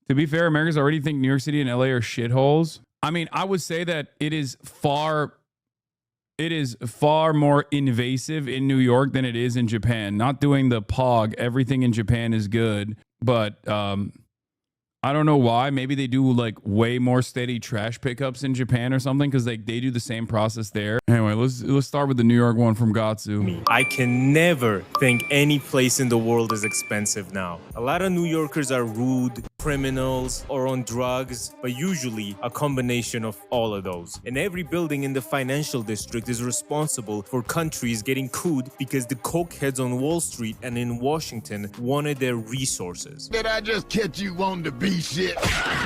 To be fair, Americans already think New York City and LA are shitholes. I mean, I would say that it is far more invasive in New York than it is in Japan. Not doing the pog, everything in Japan is good, but I don't know why. Maybe they do like way more steady trash pickups in Japan or something, because they do the same process there. Anyway, let's start with the New York one from Gattsu. I can never think any place in the world is expensive now. A lot of New Yorkers are rude, criminals, or on drugs, but usually a combination of all of those. And every building in the financial district is responsible for countries getting cooed because the cokeheads on Wall Street and in Washington wanted their resources. Did I just catch you wanting to be shit?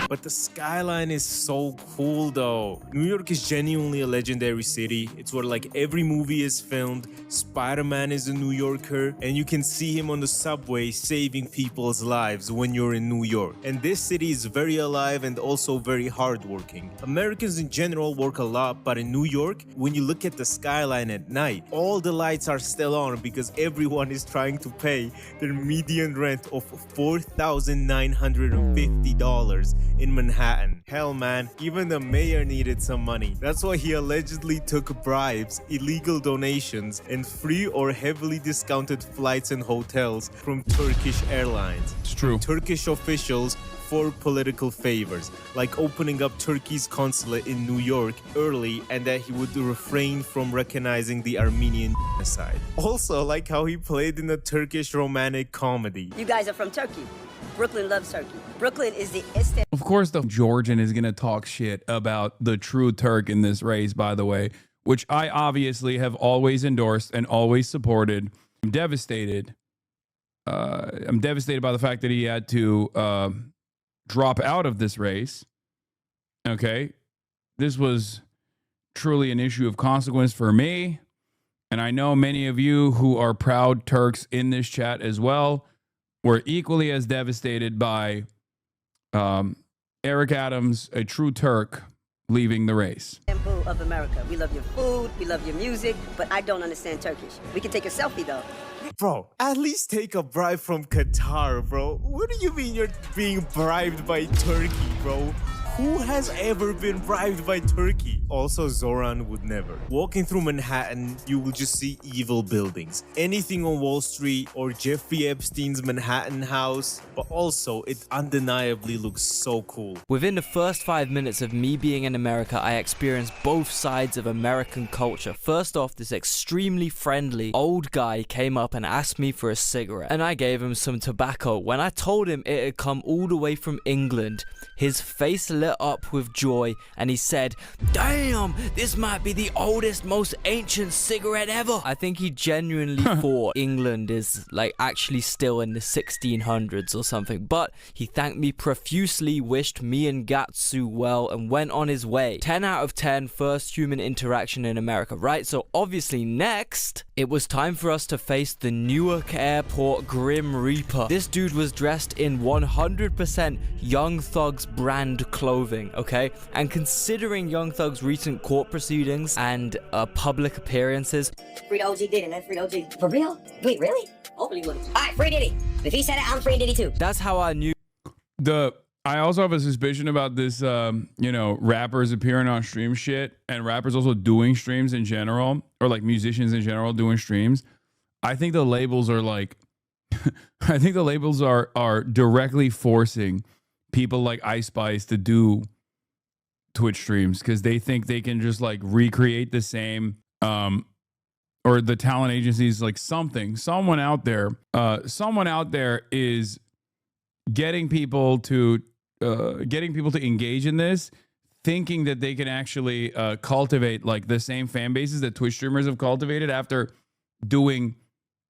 But the skyline is so cool though. New York is genuinely a legendary city. It's where like every movie is filmed. Spider-Man is a New Yorker, and you can see him on the subway saving people's lives when you're in New York. And this city is very alive and also very hardworking. Americans in general work a lot, but in New York, when you look at the skyline at night, all the lights are still on because everyone is trying to pay their median rent of $4,950 in Manhattan. Hell man, even the mayor needed some money. That's why he allegedly took bribes, illegal donations, and free or heavily discounted flights and hotels from Turkish Airlines. It's true. Turkish officials for political favors, like opening up Turkey's consulate in New York early, and that he would refrain from recognizing the Armenian genocide. Also, like how he played in a Turkish romantic comedy. You guys are from Turkey. Brooklyn loves Turkey. Brooklyn is the Istanbul. Of course, the Georgian is going to talk shit about the true Turk in this race, by the way, which I obviously have always endorsed and always supported. I'm devastated. I'm devastated by the fact that he had to drop out of this race. Okay. This was truly an issue of consequence for me. And I know many of you who are proud Turks in this chat as well were equally as devastated by Eric Adams, a true Turk, leaving the race. Of America. We love your food, we love your music, but I don't understand Turkish. We can take a selfie though. Bro, at least take a bribe from Qatar, bro. What do you mean you're being bribed by Turkey, bro? Who has ever been bribed by Turkey? Also, Zoran would never. Walking through Manhattan, you will just see evil buildings. Anything on Wall Street or Jeffrey Epstein's Manhattan house, but also it undeniably looks so cool. Within the first 5 minutes of me being in America, I experienced both sides of American culture. First off, this extremely friendly old guy came up and asked me for a cigarette, and I gave him some tobacco. When I told him it had come all the way from England, his face lit up with joy and he said, "Damn, this might be the oldest, most ancient cigarette ever." I think he genuinely thought England is like actually still in the 1600s or something, but he thanked me profusely, wished me and Gattsu well, and went on his way. 10 out of 10, first human interaction in America, right? So obviously next, it was time for us to face the Newark Airport Grim Reaper. This dude was dressed in 100% Young Thug's brand clothing, okay? And considering Young Thug's recent court proceedings and public appearances, Free OG did it, man. Free OG. For real? Wait, really? Hopefully would. Alright, free Diddy. If he said it, I'm free Diddy too. that's how I knew I also have a suspicion about this, rappers appearing on stream shit and rappers also doing streams in general, or like musicians in general doing streams. I think the labels are like, I think the labels are directly forcing people like Ice Spice to do Twitch streams because they think they can just like recreate the same, or the talent agencies, like someone out there is getting people to engage in this, thinking that they can actually cultivate like the same fan bases that Twitch streamers have cultivated after doing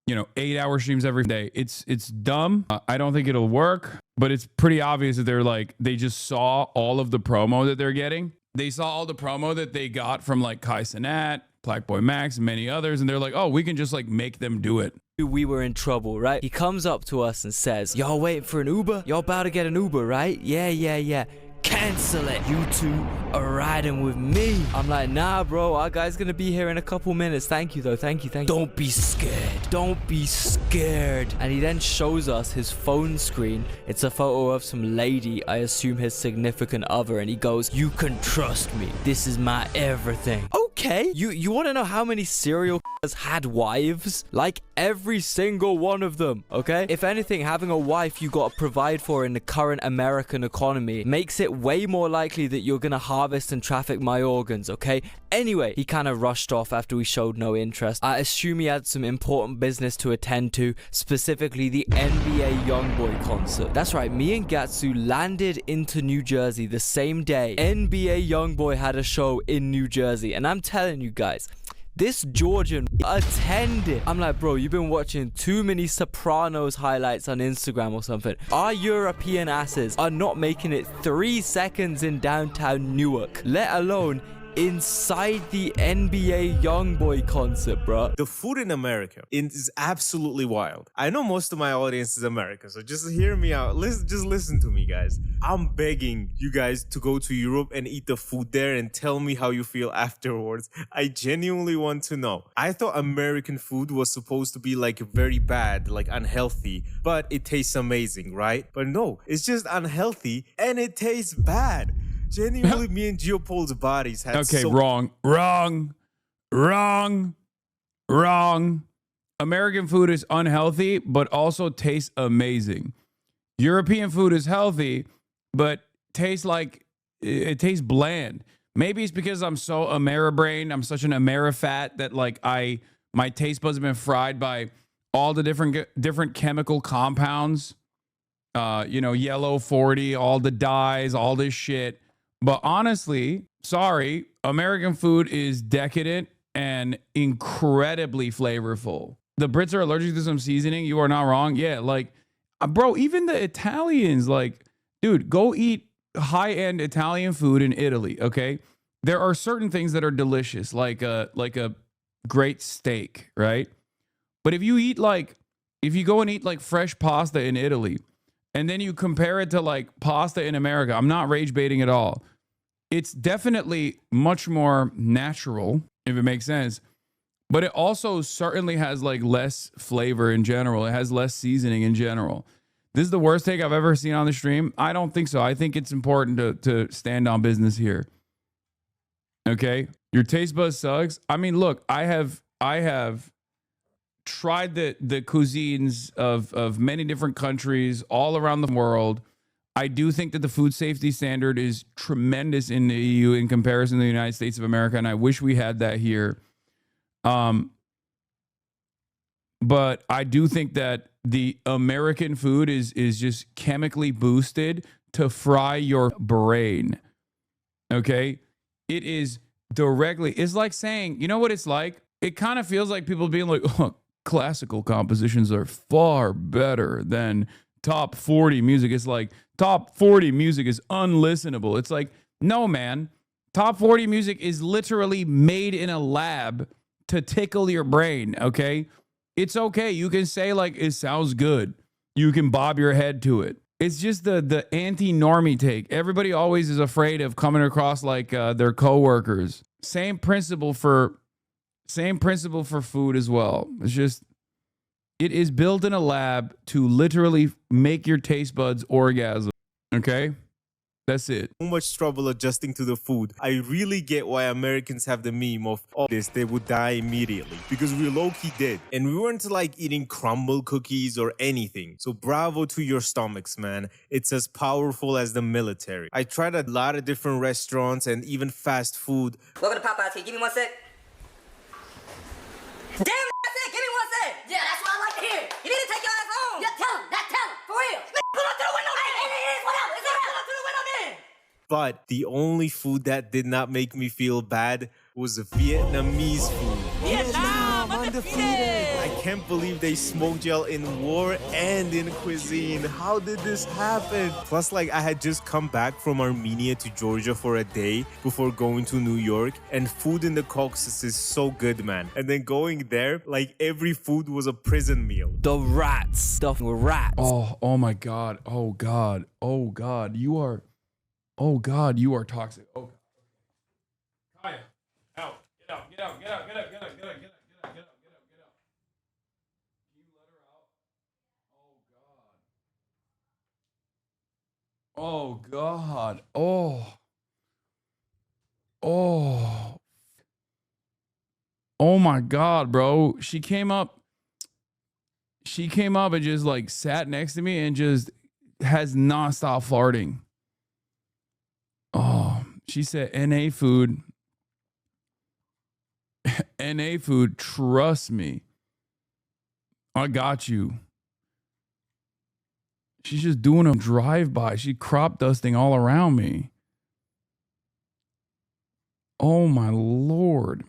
8-hour streams every day. It's dumb. I don't think it'll work, but it's pretty obvious that they just saw all of the promo that they're getting. They saw all the promo that they got from like Kai Cenat, Black Boy Max, and many others, and they're like, oh, we can just like make them do it. We were in trouble, right? He comes up to us and says, "Y'all waiting for an Uber? Y'all about to get an Uber, right? Yeah. cancel it. You two are riding with me. I'm like, nah, bro. Our guy's gonna be here in a couple minutes. Thank you, though. Thank you. Don't be scared. Don't be scared. And he then shows us his phone screen. It's a photo of some lady, I assume his significant other. And he goes, you can trust me. This is my everything. Okay. You want to know how many serial killers had wives? Like every single one of them, okay? If anything, having a wife you gotta provide for in the current American economy makes it way more likely that you're gonna harvest and traffic my organs, okay? Anyway, he kind of rushed off after we showed no interest. I assume he had some important business to attend to, specifically the NBA YoungBoy concert. That's right, me and Gattsu landed into New Jersey the same day NBA YoungBoy had a show in New Jersey, and I'm telling you guys, this Georgian attended. I'm like, bro, you've been watching too many Sopranos highlights on Instagram or something. Our European asses are not making it 3 seconds in downtown Newark, let alone inside the NBA YoungBoy concert, bro. The food in America is absolutely wild. I know most of my audience is American, so just hear me out. Just listen to me, guys. I'm begging you guys to go to Europe and eat the food there and tell me how you feel afterwards. I genuinely want to know. I thought American food was supposed to be like very bad, like unhealthy, but it tastes amazing, right? But no, it's just unhealthy and it tastes bad. Genuinely, me and Geopol's bodies had Okay, wrong. American food is unhealthy, but also tastes amazing. European food is healthy, but tastes like it tastes bland. Maybe it's because I'm so Ameribrained. I'm such an Amerifat that like my taste buds have been fried by all the different chemical compounds. Yellow 40, all the dyes, all this shit. But honestly, sorry, American food is decadent and incredibly flavorful. The Brits are allergic to some seasoning. You are not wrong. Yeah, like, bro, even the Italians, like, dude, go eat high-end Italian food in Italy, okay? There are certain things that are delicious, like a great steak, right? But if you go and eat like fresh pasta in Italy, and then you compare it to like pasta in America, I'm not rage baiting at all. It's definitely much more natural, if it makes sense. But it also certainly has like less flavor in general. It has less seasoning in general. This is the worst take I've ever seen on the stream. I don't think so. I think it's important to stand on business here. Okay? Your taste bud sucks. I mean, look, I have tried the cuisines of many different countries all around the world. I do think that the food safety standard is tremendous in the EU in comparison to the United States of America, and I wish we had that here. But I do think that the American food is just chemically boosted to fry your brain. Okay? It is directly, it's like saying, you know what it's like? It kind of feels like people being like, oh, classical compositions are far better than top 40 music. It's like top 40 music is unlistenable. It's like, no, man. Top 40 music is literally made in a lab to tickle your brain, okay? It's okay. You can say like, it sounds good. You can bob your head to it. It's just the anti-normie take. Everybody always is afraid of coming across like their coworkers. Same principle for food as well. It's just, it is built in a lab to literally make your taste buds orgasm. Okay? That's it. So much trouble adjusting to the food. I really get why Americans have the meme of, oh, they would die immediately. Because we low-key did. And we weren't like eating crumble cookies or anything. So bravo to your stomachs, man. It's as powerful as the military. I tried a lot of different restaurants and even fast food. Welcome to Popeyes here. Give me one sec. Damn, that's it. Give me one sec. Yeah, that's what I like to hear. You need to take your ass home. Yeah, tell him. For real. Pull up to the window. Hey, it is. What up? It's all right. Pull up to the window then. But the only food that did not make me feel bad was Vietnamese food. Vietnam undefeated. I can't believe they smoked y'all in war and in cuisine. How did this happen? Plus, like, I had just come back from Armenia to Georgia for a day before going to New York, and food in the Caucasus is so good, man. And then going there, like, every food was a prison meal. The rats. The rats. Oh my God. Oh God. You are... Oh God, you are toxic. Oh, Kaya, out, get out, get out, get out, get out, get out, get out, get out, get out, get out, get out, get out. Can you let her out? Oh God. Oh God. Oh my God, bro. She came up and just like sat next to me and just has nonstop farting. Oh, she said NA food. NA food, trust me. I got you. She's just doing a drive-by. She crop dusting all around me. Oh my Lord.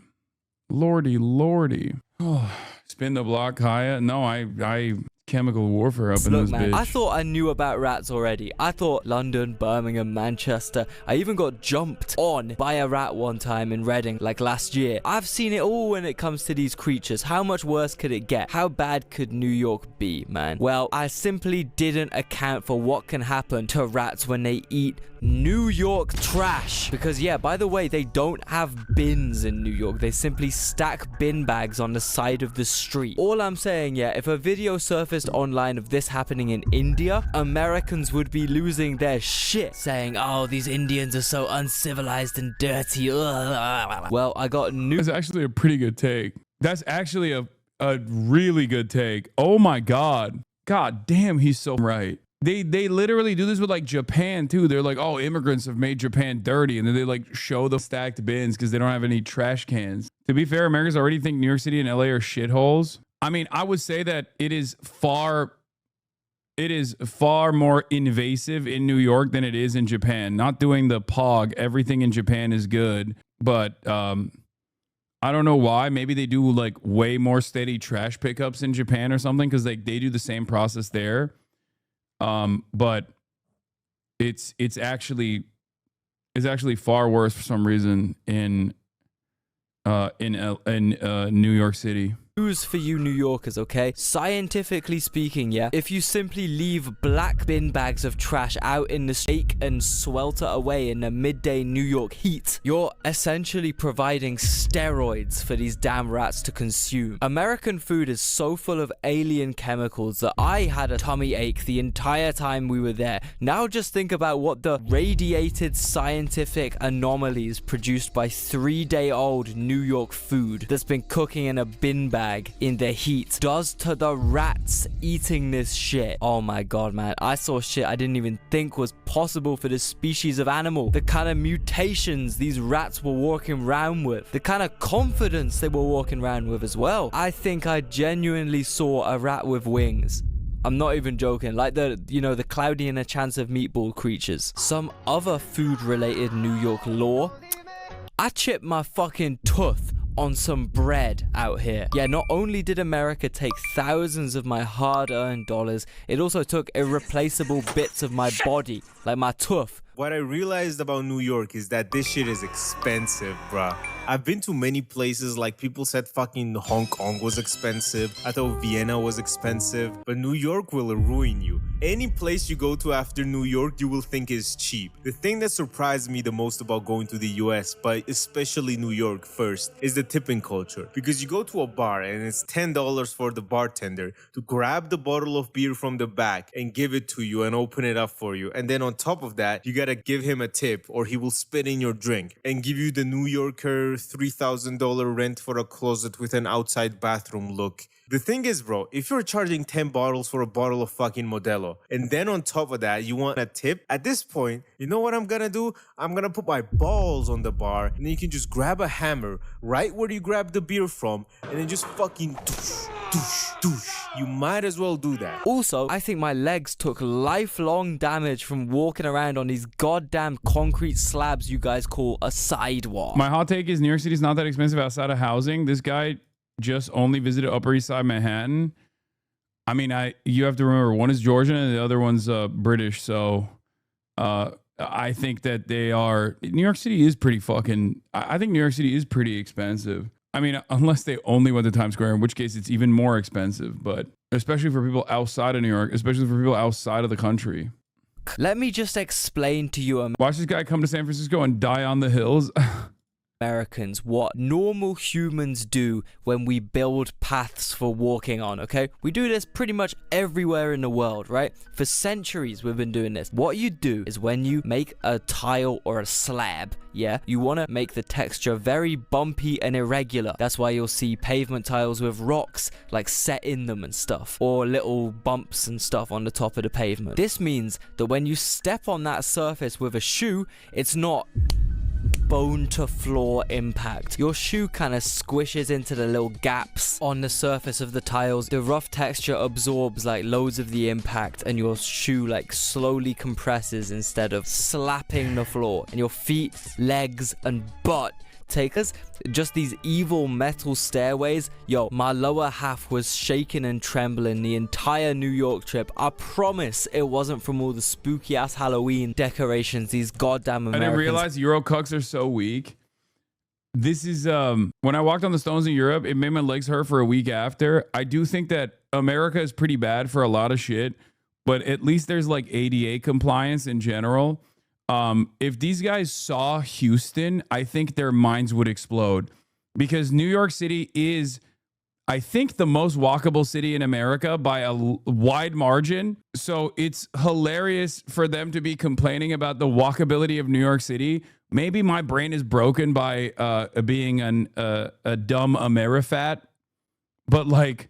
Lordy. Oh, spin the block, Kaya. No, I chemical warfare up in Look, this man, bitch. I thought I knew about rats already. I thought London, Birmingham, Manchester. I even got jumped on by a rat one time in Reading, like last year. I've seen it all when it comes to these creatures. How much worse could it get? How bad could New York be, man? Well, I simply didn't account for what can happen to rats when they eat New York trash. Because yeah, by the way, they don't have bins in New York. They simply stack bin bags on the side of the street. All I'm saying, yeah, if a video surfaced online of this happening in India, Americans would be losing their shit, saying, oh, these Indians are so uncivilized and dirty. Ugh. Well, I got news. That's actually a pretty good take. That's actually a really good take. Oh my God. God damn, he's so right. They literally do this with like Japan too. They're like, oh, immigrants have made Japan dirty. And then they like show the stacked bins because they don't have any trash cans. To be fair, Americans already think New York City and LA are shitholes. I mean, I would say that it is far more invasive in New York than it is in Japan. Not doing the POG, everything in Japan is good. But I don't know why. Maybe they do like way more steady trash pickups in Japan or something because like they do the same process there. But it's actually far worse for some reason in New York City. News for you New Yorkers, okay? Scientifically speaking, yeah, if you simply leave black bin bags of trash out in the shake and swelter away in the midday New York heat, you're essentially providing steroids for these damn rats to consume. American food is so full of alien chemicals that I had a tummy ache the entire time we were there. Now just think about what the radiated scientific anomalies produced by 3-day-old New York food that's been cooking in a bin bag in the heat does to the rats eating this shit. Oh my God, man. I saw shit I didn't even think was possible for this species of animal. The kind of mutations these rats were walking around with. The kind of confidence they were walking around with as well. I think I genuinely saw a rat with wings. I'm not even joking, like the Cloudy and a Chance of Meatball creatures. Some other food-related New York lore. I chipped my fucking tooth on some bread out here. Yeah, not only did America take thousands of my hard-earned dollars, it also took irreplaceable bits of my body, like my tooth. What I realized about New York is that this shit is expensive, bruh. I've been to many places, like people said fucking Hong Kong was expensive. I thought Vienna was expensive, but New York will ruin you. Any place you go to after New York, you will think is cheap. The thing that surprised me the most about going to the US, but especially New York first, is the tipping culture. Because you go to a bar and it's $10 for the bartender to grab the bottle of beer from the back and give it to you and open it up for you. And then on top of that, you gotta give him a tip or he will spit in your drink and give you the New Yorker $3,000 rent for a closet with an outside bathroom look. The thing is, bro, if you're charging 10 bottles for a bottle of fucking Modelo, and then on top of that, you want a tip, at this point, you know what I'm gonna do? I'm gonna put my balls on the bar, and then you can just grab a hammer right where you grabbed the beer from, and then just fucking douche, douche, douche. You might as well do that. Also, I think my legs took lifelong damage from walking around on these goddamn concrete slabs you guys call a sidewalk. My hot take is New York City is not that expensive outside of housing. This guy just only visited Upper East Side Manhattan. I mean, you have to remember, one is Georgian and the other one's British. So I think that New York City is pretty fucking, I think New York City is pretty expensive. I mean, unless they only went to Times Square, in which case it's even more expensive. But especially for people outside of New York, especially for people outside of the country. Let me just explain to you Watch this guy come to San Francisco and die on the hills. Americans what normal humans do when we build paths for walking on, okay? We do this pretty much everywhere in the world, right? For centuries we've been doing this. What you do is when you make a tile or a slab, yeah, you want to make the texture very bumpy and irregular. That's why you'll see pavement tiles with rocks like set in them and stuff, or little bumps and stuff on the top of the pavement. This means that when you step on that surface with a shoe, it's not bone to floor impact. Your shoe kind of squishes into the little gaps on the surface of the tiles. The rough texture absorbs like loads of the impact, and your shoe like slowly compresses instead of slapping the floor. And your feet, legs, and butt take us just these evil metal stairways. Yo, my lower half was shaking and trembling the entire New York trip. I promise it wasn't from all the spooky ass Halloween decorations these goddamn Americans. I didn't realize Euro cucks are so weak. This is when I walked on the stones in Europe, it made my legs hurt for a week after. I do think that America is pretty bad for a lot of shit, but at least there's like ADA compliance in general. If these guys saw Houston, I think their minds would explode, because New York City is, I think, the most walkable city in America by a wide margin. So it's hilarious for them to be complaining about the walkability of New York City. Maybe my brain is broken by being a dumb Amerifat, but like,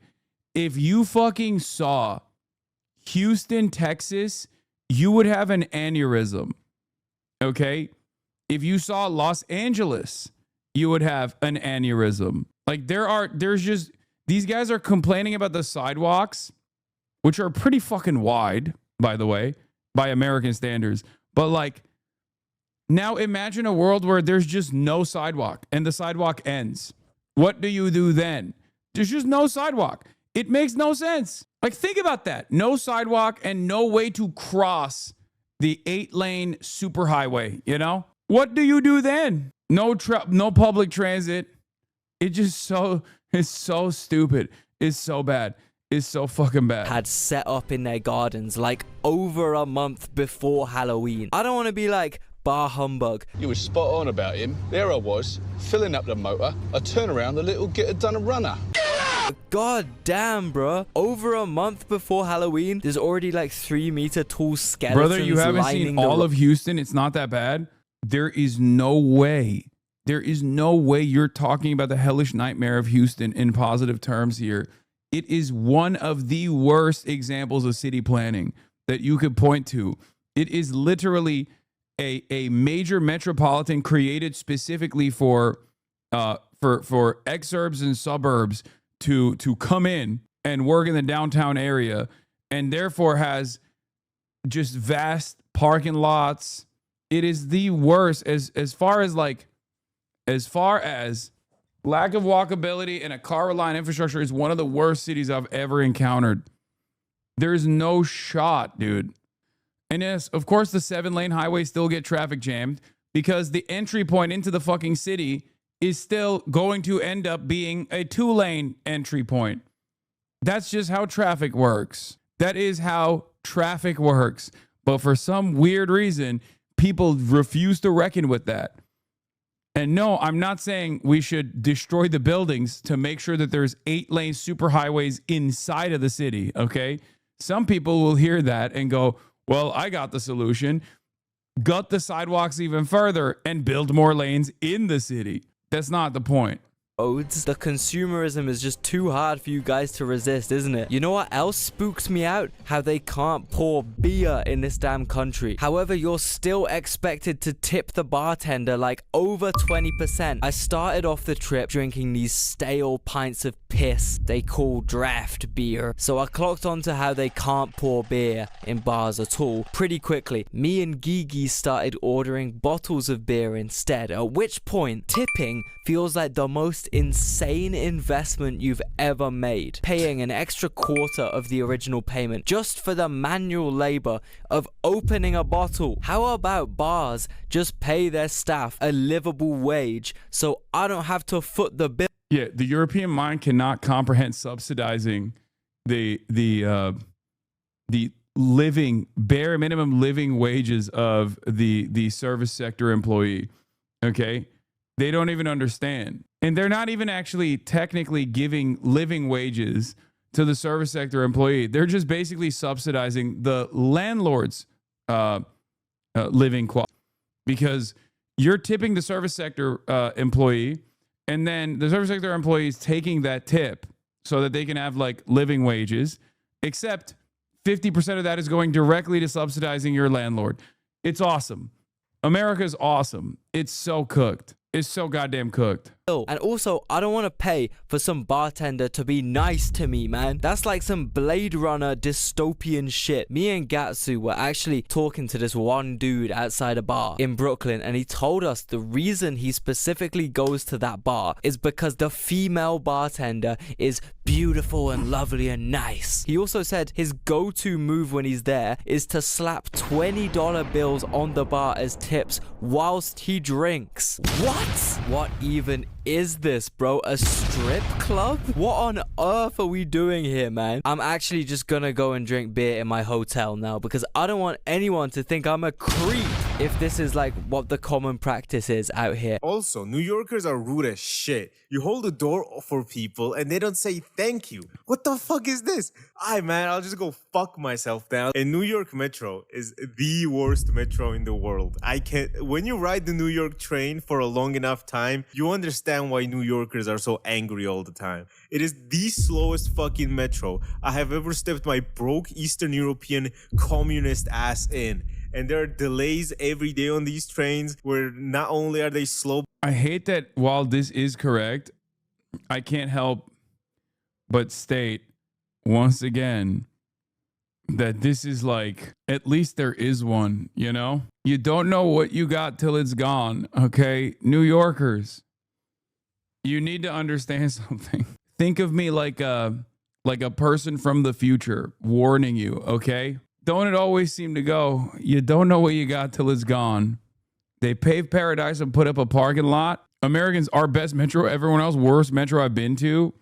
if you fucking saw Houston, Texas, you would have an aneurysm. Okay, if you saw Los Angeles, you would have an aneurysm. Like there's just, these guys are complaining about the sidewalks, which are pretty fucking wide, by the way, by American standards. But like, now imagine a world where there's just no sidewalk and the sidewalk ends. What do you do then? There's just no sidewalk. It makes no sense. Like, think about that. No sidewalk and no way to cross the 8-lane superhighway, you know? What do you do then? No public transit. It's so stupid. It's so bad. It's so fucking bad. Had set up in their gardens like over a month before Halloween. I don't want to be like, bar humbug. You were spot on about him. There I was, filling up the motor. I turn around, the little getter done a runner. God damn, bro. Over a month before Halloween, there's already like 3-meter tall skeletons. Brother, you haven't seen all of Houston. It's not that bad. There is no way you're talking about the hellish nightmare of Houston in positive terms here. It is one of the worst examples of city planning that you could point to. It is literally a major metropolitan created specifically for exurbs and suburbs to come in and work in the downtown area, and therefore has just vast parking lots. It is the worst as far as lack of walkability and a car line infrastructure is one of the worst cities I've ever encountered. There's no shot, dude. And yes, of course, the 7-lane highways still get traffic jammed because the entry point into the fucking city is still going to end up being a 2-lane entry point. That's just how traffic works. That is how traffic works. But for some weird reason, people refuse to reckon with that. And no, I'm not saying we should destroy the buildings to make sure that there's 8-lane superhighways inside of the city, okay? Some people will hear that and go, well, I got the solution. Gut the sidewalks even further and build more lanes in the city. That's not the point. The consumerism is just too hard for you guys to resist, isn't it? You know what else spooks me out? How they can't pour beer in this damn country. However, you're still expected to tip the bartender like over 20%. I started off the trip drinking these stale pints of piss they call draft beer. So I clocked on to how they can't pour beer in bars at all pretty quickly. Me and Gigi started ordering bottles of beer instead, at which point tipping feels like the most insane investment you've ever made, paying an extra quarter of the original payment just for the manual labor of opening a bottle. How about bars just pay their staff a livable wage so I don't have to foot the bill? Yeah, the European mind cannot comprehend subsidizing the bare minimum living wages of the service sector employee. Okay. They don't even understand. And they're not even actually technically giving living wages to the service sector employee. They're just basically subsidizing the landlord's living quality, because you're tipping the service sector employee, and then the service sector employee is taking that tip so that they can have like living wages, except 50% of that is going directly to subsidizing your landlord. It's awesome. America's awesome. It's so cooked. It's so goddamn cooked. And also, I don't want to pay for some bartender to be nice to me, man. That's like some Blade Runner dystopian shit. Me and Gattsu were actually talking to this one dude outside a bar in Brooklyn, and he told us the reason he specifically goes to that bar is because the female bartender is beautiful and lovely and nice. He also said his go-to move when he's there is to slap $20 bills on the bar as tips whilst he drinks. What even is this, bro? A strip club? What on earth are we doing here, man? I'm actually just gonna go and drink beer in my hotel now, because I don't want anyone to think I'm a creep if this is like what the common practice is out here. Also, New Yorkers are rude as shit. You hold the door for people and they don't say thank you. What the fuck is this? Man, I'll just go fuck myself down. And New York Metro is the worst metro in the world. When you ride the New York train for a long enough time, you understand why New Yorkers are so angry all the time. It is the slowest fucking metro I have ever stepped my broke Eastern European communist ass in. And there are delays every day on these trains where not only are they slow. I hate that while this is correct, I can't help but state once again that this is like, at least there is one, you know? You don't know what you got till it's gone, okay? New Yorkers, you need to understand something. Think of me like a person from the future warning you, okay? Don't it always seem to go, you don't know what you got till it's gone. They paved paradise and put up a parking lot. Americans, our best metro, everyone else, worst metro I've been to.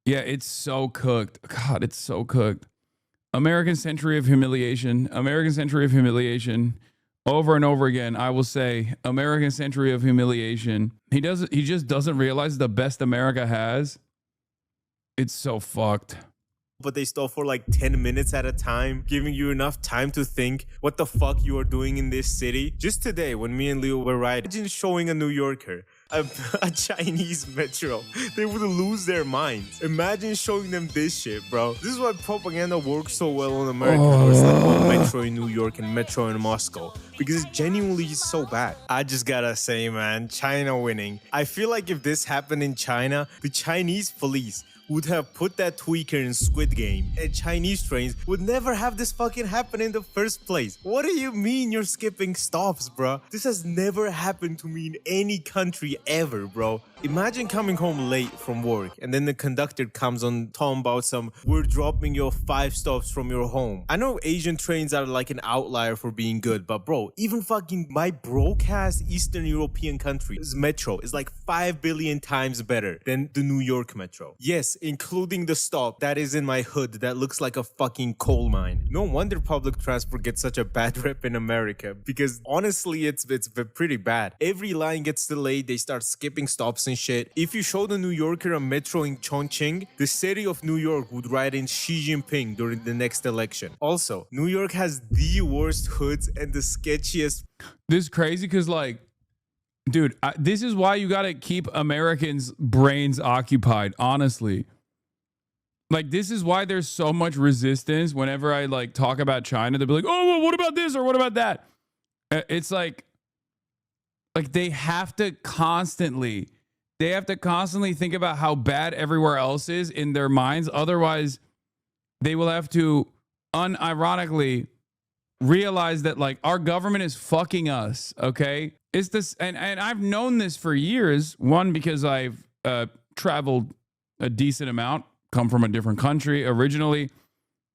Yeah, it's so cooked. God, it's so cooked. American century of humiliation. American century of humiliation. Over and over again, I will say, American century of humiliation. He just doesn't realize the best America has. It's so fucked. But they stop for like 10 minutes at a time, giving you enough time to think what the fuck you are doing in this city. Just today, when me and Leo were riding, imagine showing a New Yorker a Chinese metro. They would lose their minds. Imagine showing them this shit, bro. This is why propaganda works so well on Americans. It's like metro in New York and metro in Moscow, because it's genuinely so bad. I just gotta say, man, China winning. I feel like if this happened in China, the Chinese police would have put that tweaker in Squid Game, and Chinese trains would never have this fucking happen in the first place. What do you mean you're skipping stops, bro? This has never happened to me in any country ever, bro. Imagine coming home late from work and then the conductor comes on talking about we're dropping you 5 stops from your home. I know Asian trains are like an outlier for being good, but bro, even fucking my broke-ass Eastern European country's metro is like 5 billion times better than the New York metro. Yes, including the stop that is in my hood that looks like a fucking coal mine. No wonder public transport gets such a bad rep in America, because honestly, it's pretty bad. Every line gets delayed, they start skipping stops and shit. If you showed a New Yorker a metro in Chongqing, the city of New York would write in Xi Jinping during the next election. Also, New York has the worst hoods and the sketchiest. This is crazy because, like, dude, this is why you got to keep Americans' brains occupied, honestly. Like, this is why there's so much resistance whenever I, like, talk about China. They'll be like, oh, well, what about this or what about that? It's like they have to constantly think about how bad everywhere else is in their minds. Otherwise, they will have to unironically realize that, like, our government is fucking us, okay? It's this, and I've known this for years. One, because I've traveled a decent amount, come from a different country originally.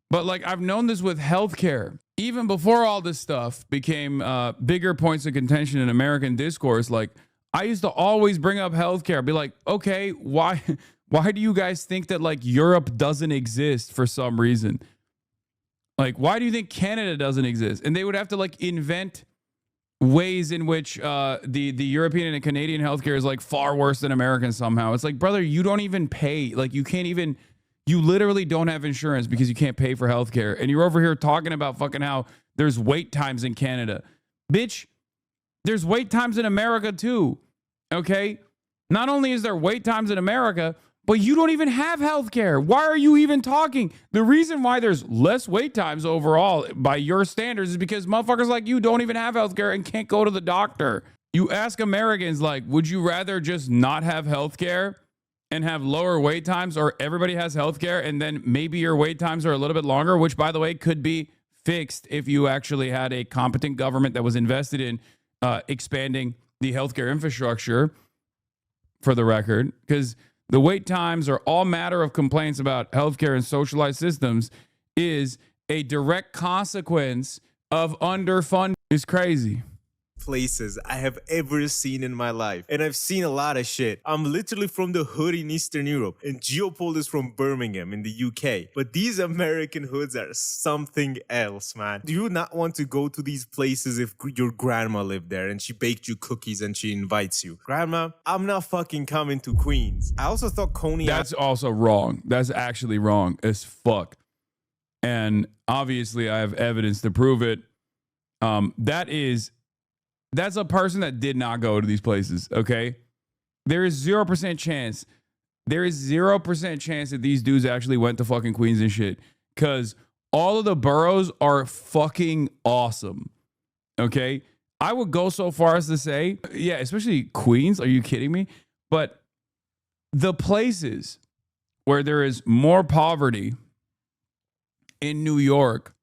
But, like, I've known this with healthcare. Even before all this stuff became bigger points of contention in American discourse, like, I used to always bring up healthcare. Be like, okay, why do you guys think that, like, Europe doesn't exist for some reason? Like, why do you think Canada doesn't exist? And they would have to like invent ways in which the European and Canadian healthcare is like far worse than American somehow. It's like, brother, you don't even pay. Like, you can't even, you literally don't have insurance because you can't pay for healthcare. And you're over here talking about fucking how there's wait times in Canada. Bitch, there's wait times in America too. Okay? Not only is there wait times in America, but you don't even have healthcare. Why are you even talking? The reason why there's less wait times overall by your standards is because motherfuckers like you don't even have healthcare and can't go to the doctor. You ask Americans, like, would you rather just not have healthcare and have lower wait times, or everybody has healthcare and then maybe your wait times are a little bit longer, which, by the way, could be fixed if you actually had a competent government that was invested in expanding the healthcare infrastructure, for the record, because the wait times are all matter of complaints about healthcare and socialized systems is a direct consequence of underfunding. It's crazy. Places I have ever seen in my life. And I've seen a lot of shit. I'm literally from the hood in Eastern Europe, and Geopol is from Birmingham in the UK. But these American hoods are something else, man. Do you not want to go to these places if your grandma lived there and she baked you cookies and she invites you? Grandma, I'm not fucking coming to Queens. I also thought Coney Island. That's also wrong. That's actually wrong as fuck. And obviously I have evidence to prove it. That's a person that did not go to these places, okay? There is 0% chance. There is 0% chance that these dudes actually went to fucking Queens and shit. Because all of the boroughs are fucking awesome, okay? I would go so far as to say, yeah, especially Queens. Are you kidding me? But the places where there is more poverty in New York,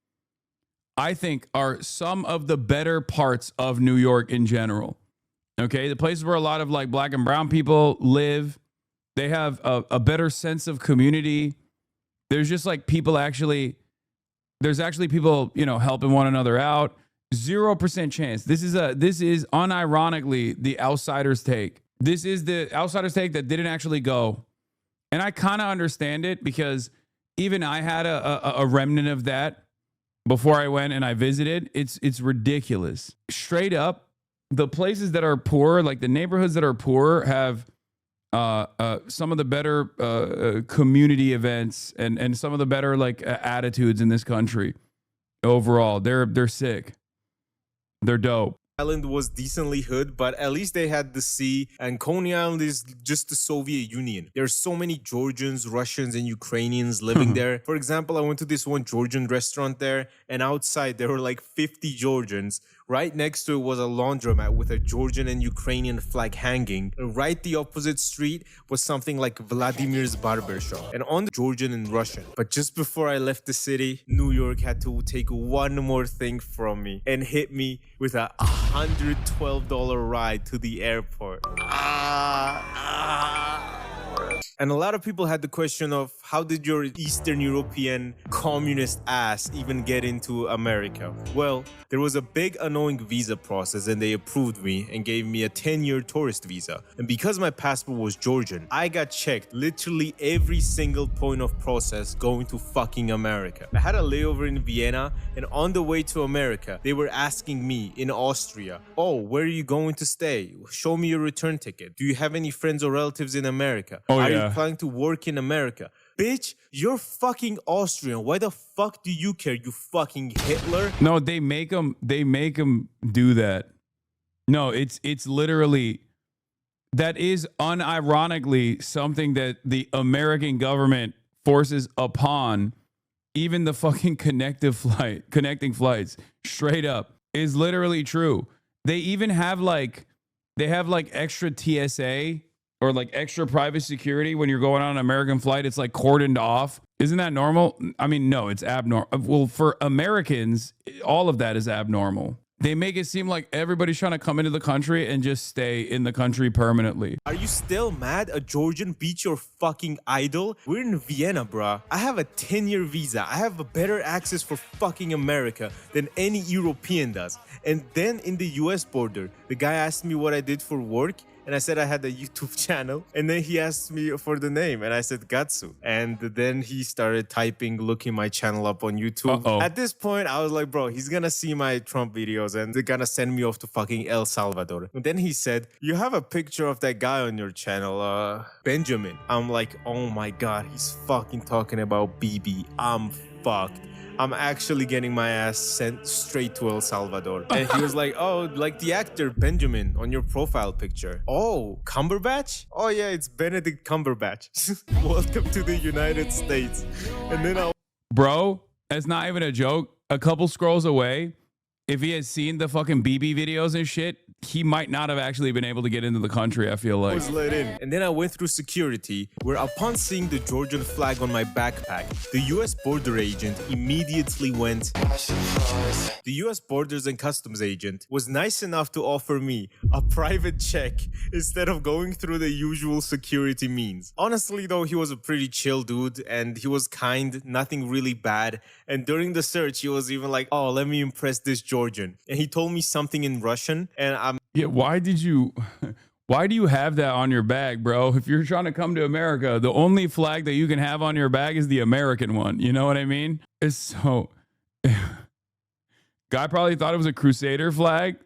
I think, are some of the better parts of New York in general. Okay, the places where a lot of like black and brown people live, they have a better sense of community. There's just like people actually, there's actually people, you know, helping one another out. 0% chance. This is unironically the outsider's take. This is the outsider's take that didn't actually go. And I kind of understand it because even I had a remnant of that before I went and I visited. It's ridiculous. Straight up, the places that are poor, like the neighborhoods that are poor, have some of the better community events and some of the better like attitudes in this country. Overall, they're sick. They're dope. Island was decently hood, but at least they had the sea, and Coney Island is just the Soviet Union. There are so many Georgians, Russians, and Ukrainians living there. For example, I went to this one Georgian restaurant there, and outside there were like 50 Georgians. Right next to it was a laundromat with a Georgian and Ukrainian flag hanging. And right the opposite street was something like Vladimir's barber shop, and on the Georgian and Russian. But just before I left the city, New York had to take one more thing from me and hit me with a $112 ride to the airport. And a lot of people had the question of, how did your Eastern European communist ass even get into America? Well, there was a big annoying visa process, and they approved me and gave me a 10-year tourist visa. And because my passport was Georgian, I got checked literally every single point of process going to fucking America. I had a layover in Vienna, and on the way to America, they were asking me in Austria, oh, where are you going to stay? Show me your return ticket. Do you have any friends or relatives in America? Oh, Are yeah. you planning to work in America? Bitch, you're fucking Austrian. Why the fuck do you care, you fucking Hitler? No, they make them do that. No, it's literally, that is unironically something that the American government forces upon even the fucking connecting flights. Straight up is literally true. They even have like extra TSA or like extra private security when you're going on an American flight. It's like cordoned off. Isn't that normal? I mean, no, it's abnormal. Well, for Americans, all of that is abnormal. They make it seem like everybody's trying to come into the country and just stay in the country permanently. Are you still mad a Georgian beat your fucking idol? We're in Vienna, bruh. I have a 10-year visa. I have a better access for fucking America than any European does. And then in the US border, the guy asked me what I did for work, And I said I had a YouTube channel. And then he asked me for the name. And I said Gattsu. And then he started typing, looking my channel up on YouTube. At this point, I was like, bro, he's gonna see my Trump videos and they're gonna send me off to fucking El Salvador. And then he said, you have a picture of that guy on your channel, Benjamin. I'm like, oh my God, he's fucking talking about BB. I'm fucked. I'm actually getting my ass sent straight to El Salvador. And he was like, oh, like the actor Benjamin on your profile picture. Oh, Cumberbatch? Oh yeah, it's Benedict Cumberbatch. Welcome to the United States. And then Bro, that's not even a joke. A couple scrolls away, if he had seen the fucking BB videos and shit, he might not have actually been able to get into the country, I feel like. Was let in. And then I went through security, where upon seeing the Georgian flag on my backpack, the US border agent immediately went. The US Borders and Customs agent was nice enough to offer me a private check instead of going through the usual security means. Honestly though, he was a pretty chill dude and he was kind, nothing really bad. And during the search, he was even like, oh, let me impress this Georgian. And he told me something in Russian and yeah, why do you have that on your bag, bro? If you're trying to come to America, the only flag that you can have on your bag is the American one. You know what I mean? It's so... Guy probably thought it was a Crusader flag.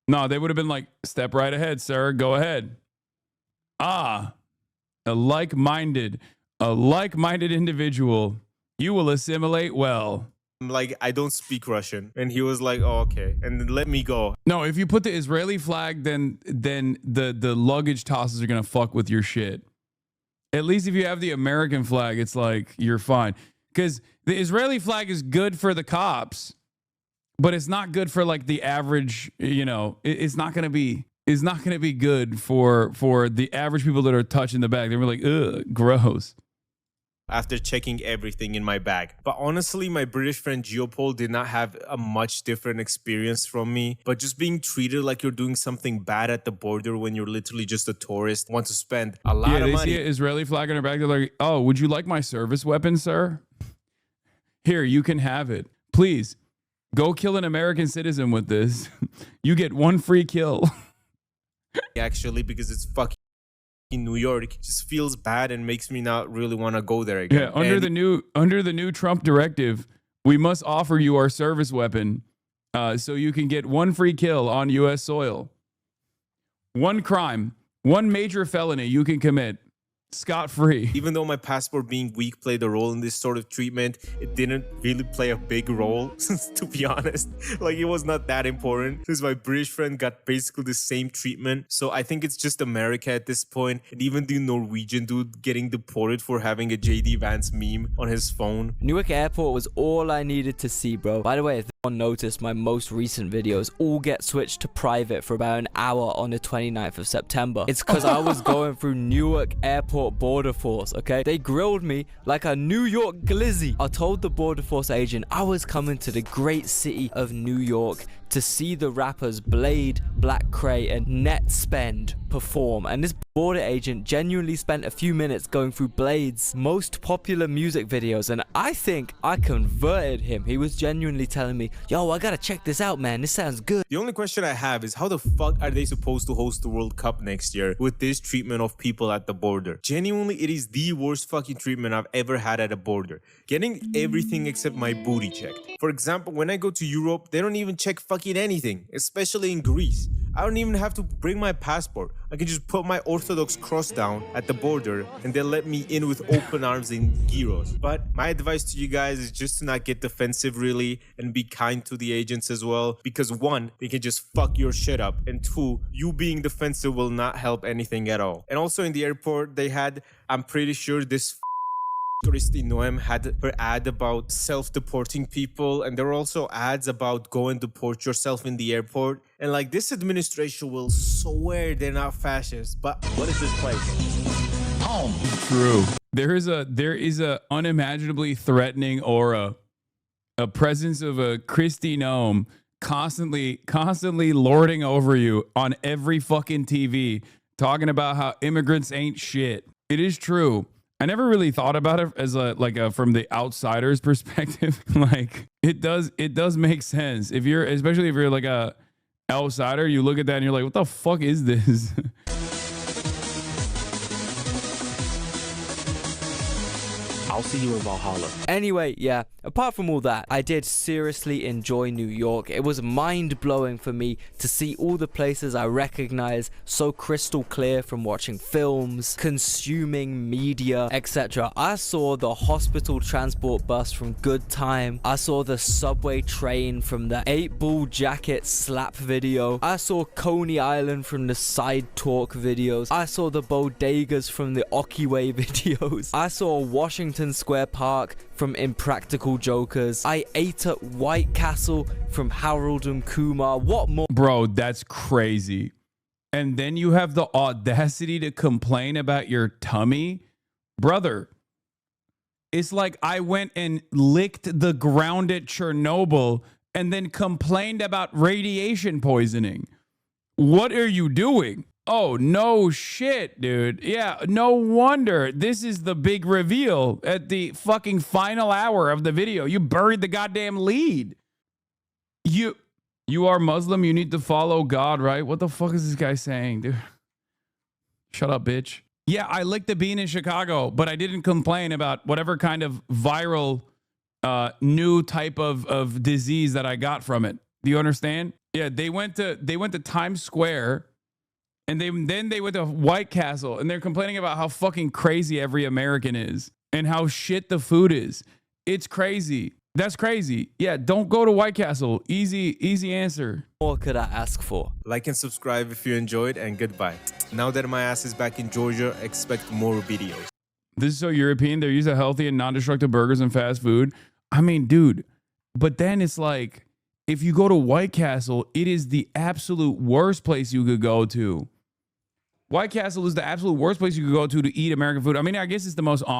No, they would have been like, step right ahead, sir. Go ahead. Ah, a like-minded individual. You will assimilate well. like, I don't speak Russian. And he was like, oh, okay. And then let me go. No, if you put the Israeli flag, then the luggage tosses are going to fuck with your shit. At least if you have the American flag, it's like, you're fine. Because the Israeli flag is good for the cops, but it's not good for like the average, you know, it's not going to be good for the average people that are touching the bag. They're like, ugh, gross. After checking everything in my bag. But honestly, my British friend Geopol did not have a much different experience from me. But just being treated like you're doing something bad at the border when you're literally just a tourist, want to spend a lot of money. Yeah, they see an Israeli flag on their back. They're like, oh, would you like my service weapon, sir? Here, you can have it. Please, go kill an American citizen with this. You get one free kill. Actually, because it's fucking in New York, just feels bad and makes me not really want to go there again. Yeah, under the new Trump directive, we must offer you our service weapon so you can get one free kill on U.S. soil. One crime, one major felony you can commit scot-free. Even though my passport being weak played a role in this sort of treatment, it didn't really play a big role, to be honest. Like, it was not that important since my British friend got basically the same treatment. So I think it's just America at this point. And even the Norwegian dude getting deported for having a JD Vance meme on his phone. Newark Airport was all I needed to see, bro. By the way, if anyone noticed, my most recent videos all get switched to private for about an hour on the 29th of September. It's because I was going through Newark Airport Border Force, okay? They grilled me like a New York glizzy. I told the Border Force agent I was coming to the great city of New York to see the rappers Blade, Black Cray, and Net Spend perform. And this border agent genuinely spent a few minutes going through Blade's most popular music videos, and I think I converted him. He was genuinely telling me, yo, I gotta check this out, man. This sounds good. The only question I have is how the fuck are they supposed to host the World Cup next year with this treatment of people at the border? Genuinely, it is the worst fucking treatment I've ever had at a border. Getting everything except my booty checked. For example, when I go to Europe, they don't even check fucking anything, especially in Greece. I don't even have to bring my passport. I can just put my Orthodox cross down at the border and they'll let me in with open arms and gyros. But my advice to you guys is just to not get defensive really and be kind to the agents as well. Because one, they can just fuck your shit up. And two, you being defensive will not help anything at all. And also in the airport, they had, I'm pretty sure this Christy Noem had her ad about self-deporting people, and there were also ads about go and deport yourself in the airport. And like, this administration will swear they're not fascist, but what is this place? Home. True. There is a unimaginably threatening aura, a presence of a Christy Noem constantly lording over you on every fucking TV, talking about how immigrants ain't shit. It is true. I never really thought about it as from the outsider's perspective. Like, it does make sense. Especially if you're like a outsider, you look at that and you're like, what the fuck is this? I'll see you in Valhalla. Anyway, yeah, apart from all that, I did seriously enjoy New York. It was mind-blowing for me to see all the places I recognize so crystal clear from watching films, consuming media, etc. I saw the hospital transport bus from Good Time. I saw the subway train from the 8-Ball Jacket slap video. I saw Coney Island from the Side Talk videos. I saw the bodegas from the Okiway videos. I saw Washington Square Park from Impractical Jokers. I ate at White Castle from Harold and Kumar. What more? Bro, that's crazy. And then you have the audacity to complain about your tummy? Brother, it's like I went and licked the ground at Chernobyl and then complained about radiation poisoning. What are you doing? Oh, no shit, dude. Yeah, no wonder. This is the big reveal at the fucking final hour of the video. You buried the goddamn lead. You are Muslim. You need to follow God, right? What the fuck is this guy saying, dude? Shut up, bitch. Yeah, I licked the bean in Chicago, but I didn't complain about whatever kind of viral new type of disease that I got from it. Do you understand? Yeah, they went to Times Square. And then they went to White Castle and they're complaining about how fucking crazy every American is and how shit the food is. It's crazy. That's crazy. Yeah, don't go to White Castle. Easy answer. What could I ask for? Like and subscribe if you enjoyed, and goodbye. Now that my ass is back in Georgia, expect more videos. This is so European. They're used to healthy and non-destructive burgers and fast food. I mean, dude, but then it's like, if you go to White Castle, it is the absolute worst place you could go to. White Castle is the absolute worst place you could go to eat American food. I mean, I guess it's the most